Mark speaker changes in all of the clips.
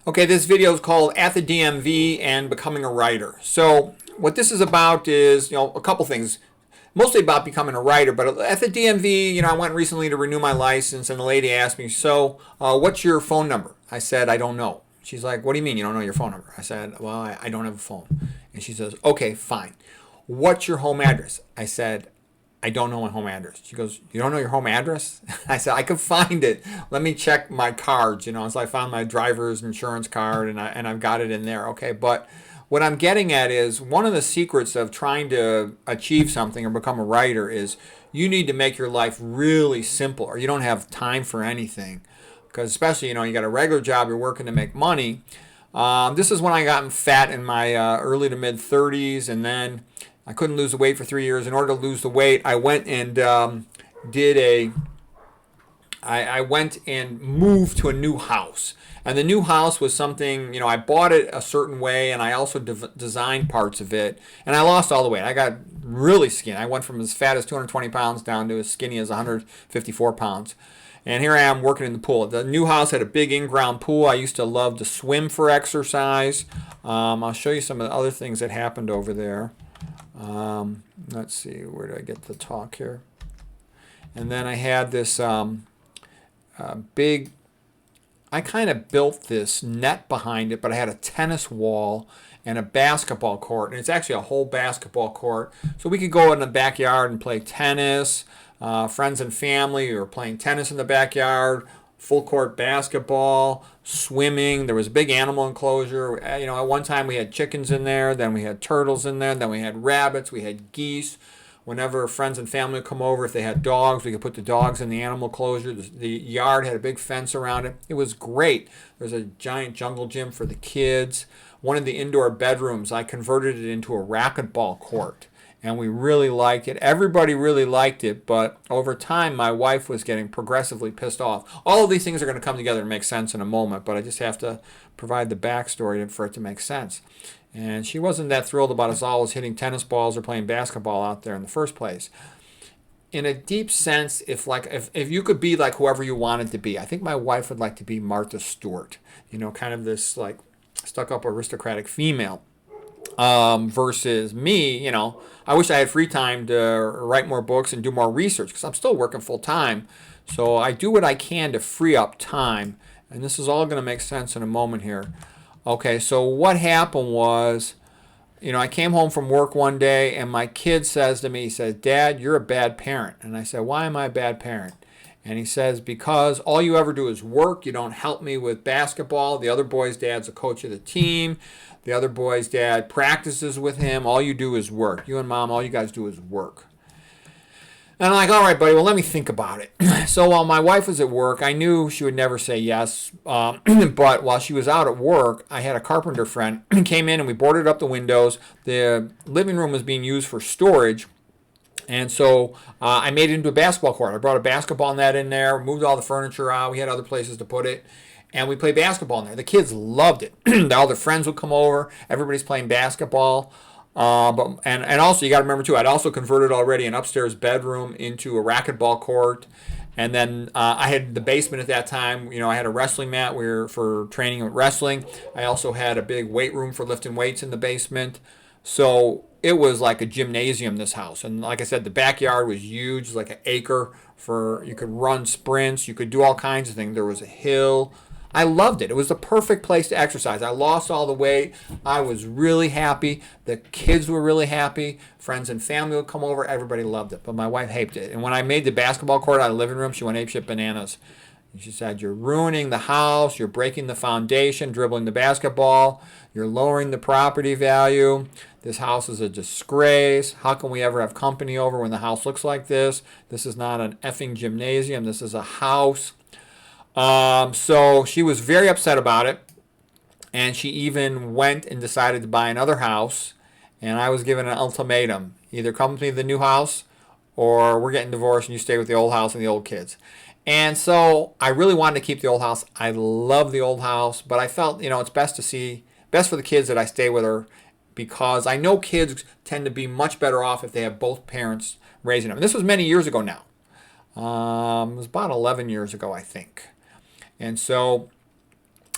Speaker 1: Okay, this video is called At the DMV and Becoming a Writer. So what this is about is, a couple things. Mostly about becoming a writer, but at the DMV, I went recently to renew my license, and the lady asked me, so what's your phone number? I said, I don't know. She's like, what do you mean you don't know your phone number? I said, well, I don't have a phone. And she says, okay, fine. What's your home address? I said, I don't know my home address. She goes, you don't know your home address? I said, I could find it. Let me check my cards, So I found my driver's insurance card, and I've got it in there. Okay, but what I'm getting at is one of the secrets of trying to achieve something or become a writer is you need to make your life really simple, or you don't have time for anything. Because especially, you got a regular job, you're working to make money. This is when I got fat in my early to mid 30s, and then I couldn't lose the weight for 3 years. In order to lose the weight, I went and I went and moved to a new house. And the new house was something, I bought it a certain way, and I also designed parts of it. And I lost all the weight. I got really skinny. I went from as fat as 220 pounds down to as skinny as 154 pounds. And here I am working in the pool. The new house had a big in-ground pool. I used to love to swim for exercise. I'll show you some of the other things that happened over there. Let's see, where did I get the talk here? And then I had this big, I kind of built this net behind it, but I had a tennis wall and a basketball court, and it's actually a whole basketball court. So we could go in the backyard and play tennis. Friends and family were playing tennis in the backyard, full court basketball, swimming. There was a big animal enclosure. At one time we had chickens in there, then we had turtles in there, then we had rabbits, we had geese. Whenever friends and family would come over, if they had dogs, we could put the dogs in the animal enclosure. The yard had a big fence around it. It was great. There's a giant jungle gym for the kids. One of the indoor bedrooms, I converted it into a racquetball court, and we really liked it. Everybody really liked it, but over time, my wife was getting progressively pissed off. All of these things are going to come together and make sense in a moment, but I just have to provide the backstory for it to make sense. And she wasn't that thrilled about us always hitting tennis balls or playing basketball out there in the first place. In a deep sense, if you could be like whoever you wanted to be, I think my wife would like to be Martha Stewart, kind of this like stuck-up aristocratic female. Versus me, I wish I had free time to write more books and do more research because I'm still working full time. So I do what I can to free up time. And this is all going to make sense in a moment here. Okay, so what happened was, I came home from work one day and my kid says to me, he says, Dad, you're a bad parent. And I said, why am I a bad parent? And he says, because all you ever do is work. You don't help me with basketball. The other boy's dad's a coach of the team. The other boy's dad practices with him. All you do is work. You and Mom, all you guys do is work. And I'm like, all right, buddy, well, let me think about it. So while my wife was at work, I knew she would never say yes. But while she was out at work, I had a carpenter friend came in and we boarded up the windows. The living room was being used for storage. And so I made it into a basketball court. I brought a basketball net in there, moved all the furniture out. We had other places to put it. And we played basketball in there. The kids loved it. All their friends would come over. Everybody's playing basketball. And also, you got to remember, too, I'd also converted already an upstairs bedroom into a racquetball court. And then I had the basement at that time. I had a wrestling mat for training with wrestling. I also had a big weight room for lifting weights in the basement. So it was like a gymnasium, this house. And like I said, the backyard was huge, like an acre. You could run sprints. You could do all kinds of things. There was a hill. I loved it. It was the perfect place to exercise. I lost all the weight. I was really happy. The kids were really happy. Friends and family would come over. Everybody loved it. But my wife hated it. And when I made the basketball court out of the living room, she went apeshit bananas. And she said, you're ruining the house. You're breaking the foundation, dribbling the basketball. You're lowering the property value. This house is a disgrace. How can we ever have company over when the house looks like this? This is not an effing gymnasium. This is a house. So she was very upset about it, and she even went and decided to buy another house, and I was given an ultimatum. Either come with me to the new house, or we're getting divorced and you stay with the old house and the old kids. And so I really wanted to keep the old house. I love the old house, but I felt, it's best for the kids that I stay with her, because I know kids tend to be much better off if they have both parents raising them. And this was many years ago now. It was about 11 years ago, I think. And so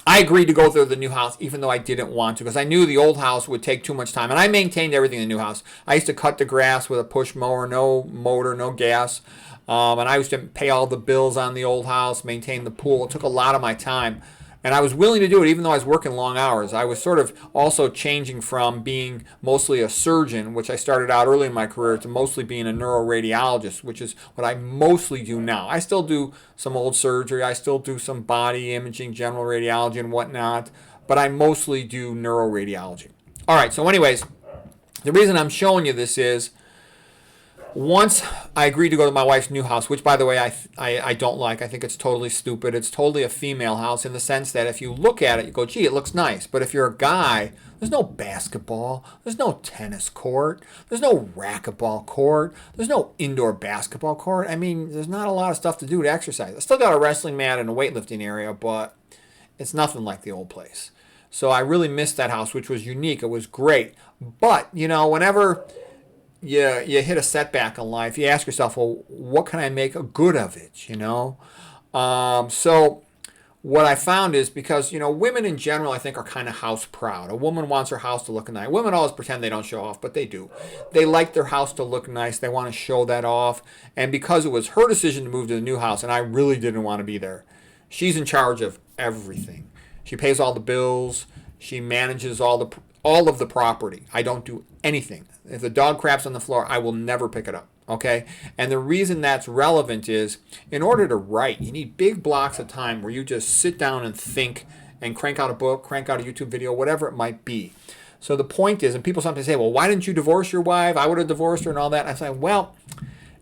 Speaker 1: I agreed to go through the new house even though I didn't want to because I knew the old house would take too much time. And I maintained everything in the new house. I used to cut the grass with a push mower, no motor, no gas. And I used to pay all the bills on the old house, maintain the pool. It took a lot of my time. And I was willing to do it even though I was working long hours. I was sort of also changing from being mostly a surgeon, which I started out early in my career, to mostly being a neuroradiologist, which is what I mostly do now. I still do some old surgery. I still do some body imaging, general radiology and whatnot, but I mostly do neuroradiology. All right, so anyways, the reason I'm showing you this is once I agreed to go to my wife's new house, which, by the way, I don't like. I think it's totally stupid. It's totally a female house in the sense that if you look at it, you go, gee, it looks nice. But if you're a guy, there's no basketball. There's no tennis court. There's no racquetball court. There's no indoor basketball court. I mean, there's not a lot of stuff to do to exercise. I still got a wrestling mat and a weightlifting area, but it's nothing like the old place. So I really missed that house, which was unique. It was great. But, you know, whenever you hit a setback in life, you ask yourself, well, what can I make a good of it, you know? So what I found is because, you know, women in general, I think, are kind of house proud. A woman wants her house to look nice. Women always pretend they don't show off, but they do. They like their house to look nice. They want to show that off. And because it was her decision to move to the new house, and I really didn't want to be there, she's in charge of everything. She pays all the bills. She manages all of the property. I don't do anything. If the dog craps on the floor, I will never pick it up. Okay? And the reason that's relevant is in order to write, you need big blocks of time where you just sit down and think and crank out a book, crank out a YouTube video, whatever it might be. So the point is, and people sometimes say, well, why didn't you divorce your wife? I would have divorced her and all that. I say, well,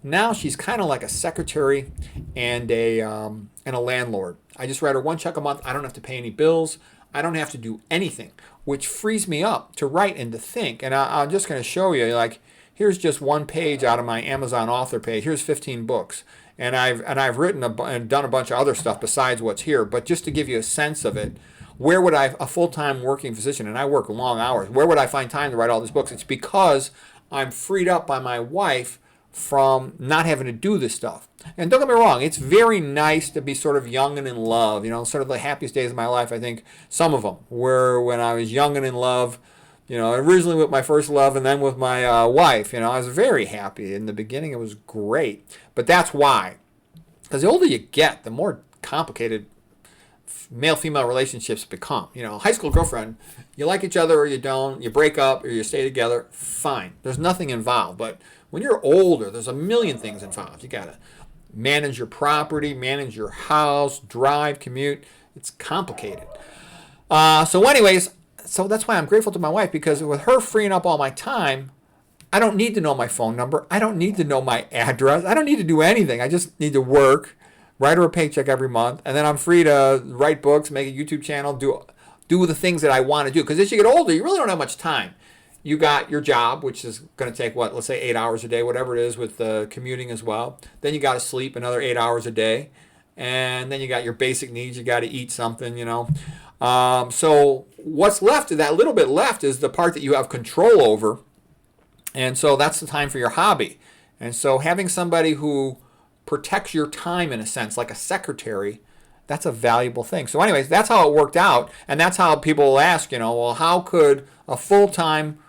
Speaker 1: now she's kind of like a secretary and a landlord. I just write her one check a month. I don't have to pay any bills. I don't have to do anything, which frees me up to write and to think. And I'm just going to show you, like, here's just one page out of my Amazon author page. Here's 15 books. And I've written and done a bunch of other stuff besides what's here. But just to give you a sense of it, where would a full-time working physician, and I work long hours, where would I find time to write all these books? It's because I'm freed up by my wife from not having to do this stuff. And don't get me wrong, it's very nice to be sort of young and in love. You know, sort of the happiest days of my life, I think some of them were when I was young and in love, you know, originally with my first love and then with my wife. You know, I was very happy. In the beginning, it was great. But that's why. Because the older you get, the more complicated male-female relationships become. You know, high school girlfriend, you like each other or you don't, you break up or you stay together, fine. There's nothing involved. But when you're older, there's a million things involved. You got to manage your property, manage your house, drive, commute. It's complicated. So anyways, so that's why I'm grateful to my wife, because with her freeing up all my time, I don't need to know my phone number. I don't need to know my address. I don't need to do anything. I just need to work, write her a paycheck every month, and then I'm free to write books, make a YouTube channel, do the things that I want to do. Because as you get older, you really don't have much time. You got your job, which is going to take, let's say 8 hours a day, whatever it is with commuting as well. Then you got to sleep another 8 hours a day. And then you got your basic needs. You got to eat something, you know. So what's left, that little bit left, is the part that you have control over. And so that's the time for your hobby. And so having somebody who protects your time in a sense, like a secretary, that's a valuable thing. So anyways, that's how it worked out. And that's how people ask, you know, well, how could a full-time,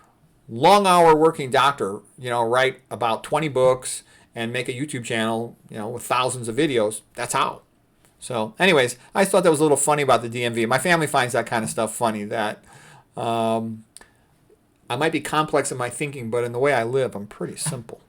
Speaker 1: long-hour working doctor, you know, write about 20 books and make a YouTube channel, you know, with thousands of videos? That's how. So anyways, I just thought that was a little funny about the DMV. My family finds that kind of stuff funny, that I might be complex in my thinking, but in the way I live, I'm pretty simple.